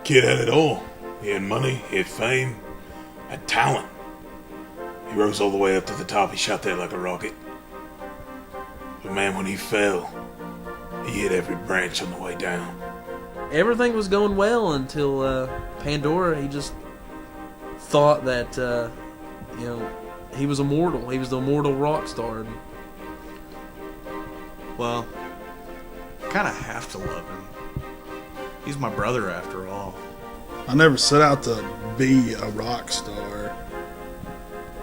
Kid had it all. He had money, he had fame, had talent. He rose all the way up to the top. He shot there like a rocket. But man, when he fell, he hit every branch on the way down. Everything was going well until Pandora. He just thought that he was immortal. He was the immortal rock star. Well, I kind of have to love him. He's my brother after all. I never set out to be a rock star.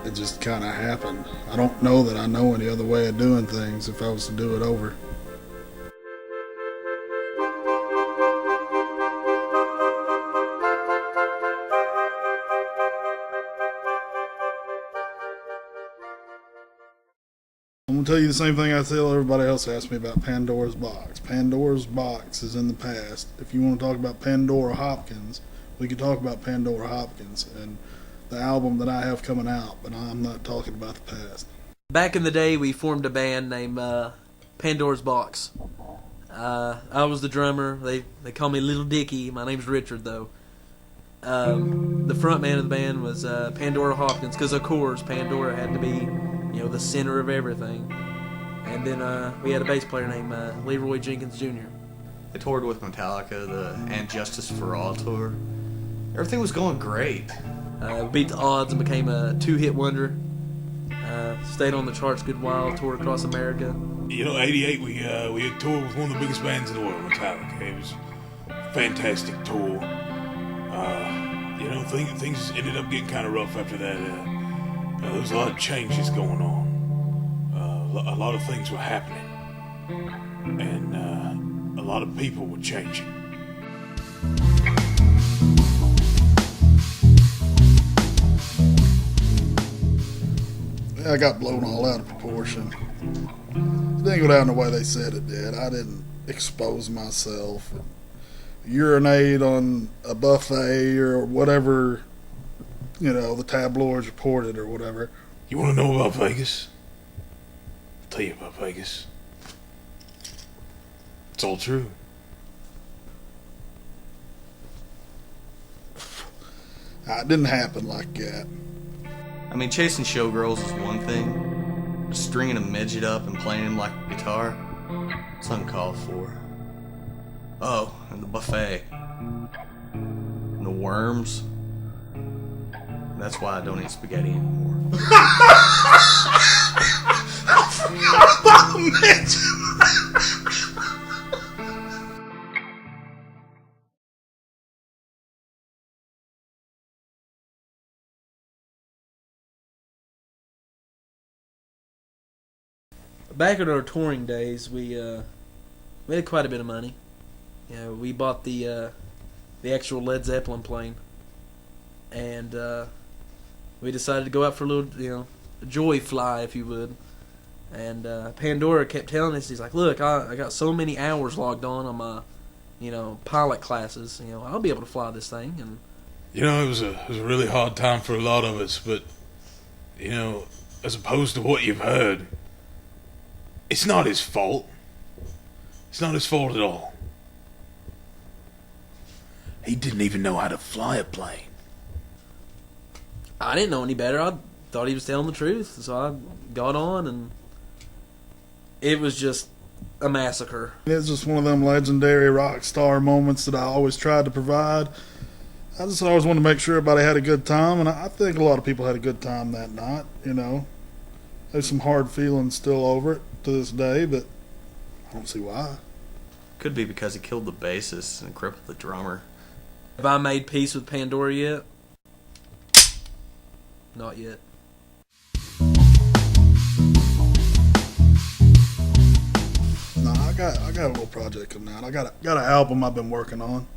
It just kind of happened. I don't know that I know any other way of doing things if I was to do it over. I'm going to tell you the same thing I tell everybody else who asks me about Pandora's Box. Pandora's Box is in the past. If you want to talk about Pandora Hopkins, we can talk about Pandora Hopkins and the album that I have coming out, but I'm not talking about the past. Back in the day, we formed a band named Pandora's Box. I was the drummer. They call me Little Dicky. My name's Richard, though. The front man of the band was Pandora Hopkins, because of course Pandora had to be, the center of everything. And then we had a bass player named Leroy Jenkins Jr. I toured with Metallica, the And Justice for All tour. Everything was going great. Beat the odds and became a two-hit wonder. Stayed on the charts a good while, toured across America. 88, we had toured with one of the biggest bands in the world, Metallica. It was a fantastic tour. Things ended up getting kind of rough after that. There was a lot of changes going on. A lot of things were happening. And a lot of people were changing. I got blown all out of proportion. It didn't go down the way they said it did. I didn't expose myself, urinate on a buffet or whatever, the tabloids reported or whatever. You want to know about Vegas? I'll tell you about Vegas. It's all true. It didn't happen like that. I mean, chasing showgirls is one thing. But stringing a midget up and playing him like a guitar, it's uncalled for. Oh, and the buffet. And the worms. That's why I don't eat spaghetti anymore. Back in our touring days, we had quite a bit of money. We bought the actual Led Zeppelin plane, and we decided to go out for a little, a joy fly, if you would. And Pandora kept telling us, he's like, "Look, I got so many hours logged on my, pilot classes. I'll be able to fly this thing." And it was a really hard time for a lot of us, but as opposed to what you've heard, it's not his fault. It's not his fault at all. He didn't even know how to fly a plane. I didn't know any better. I thought he was telling the truth, so I got on, and it was just a massacre. It's just one of them legendary rock star moments that I always tried to provide. I just always wanted to make sure everybody had a good time, and I think a lot of people had a good time that night, There's some hard feelings still over it to this day, but I don't see why. Could be because he killed the bassist and crippled the drummer. Have I made peace with Pandora yet? Not yet. No, I got a little project coming out. I got an album I've been working on.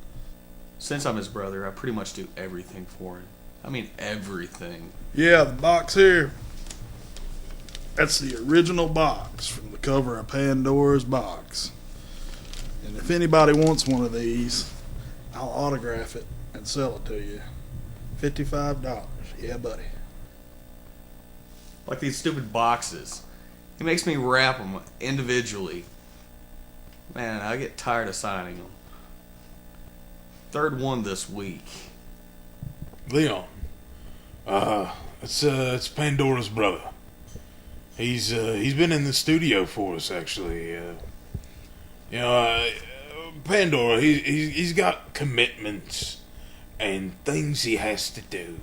Since I'm his brother, I pretty much do everything for him. I mean, everything. Yeah, the box here. That's the original box from the cover of Pandora's Box. And if anybody wants one of these, I'll autograph it and sell it to you. $55. Yeah, buddy. Like these stupid boxes. He makes me wrap them individually. Man, I get tired of signing them. Third one this week. Leon. It's Pandora's brother. He's been in the studio for us, actually. Pandora, he's got commitments and things he has to do.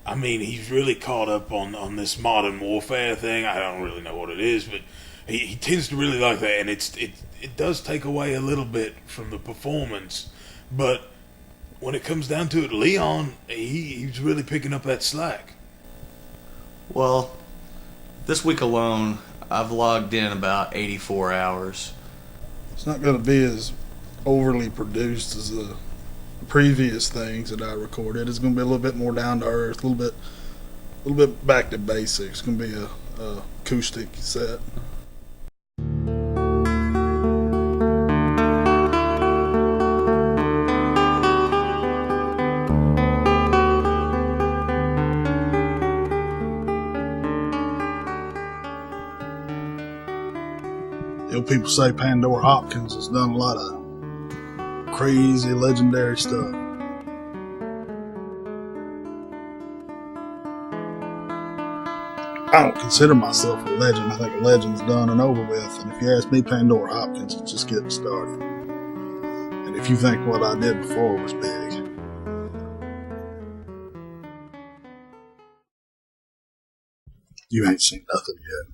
I mean, he's really caught up on this modern warfare thing. I don't really know what it is, but he tends to really like that, and it does take away a little bit from the performance. But when it comes down to it, Leon, he's really picking up that slack. Well, this week alone, I've logged in about 84 hours. It's not going to be as overly produced as the previous things that I recorded. It's going to be a little bit more down to earth, a little bit back to basics. It's going to be a acoustic set. People say Pandora Hopkins has done a lot of crazy, legendary stuff. I don't consider myself a legend. I think a legend's done and over with. And if you ask me, Pandora Hopkins is just getting started. And if you think what I did before was big, you ain't seen nothing yet.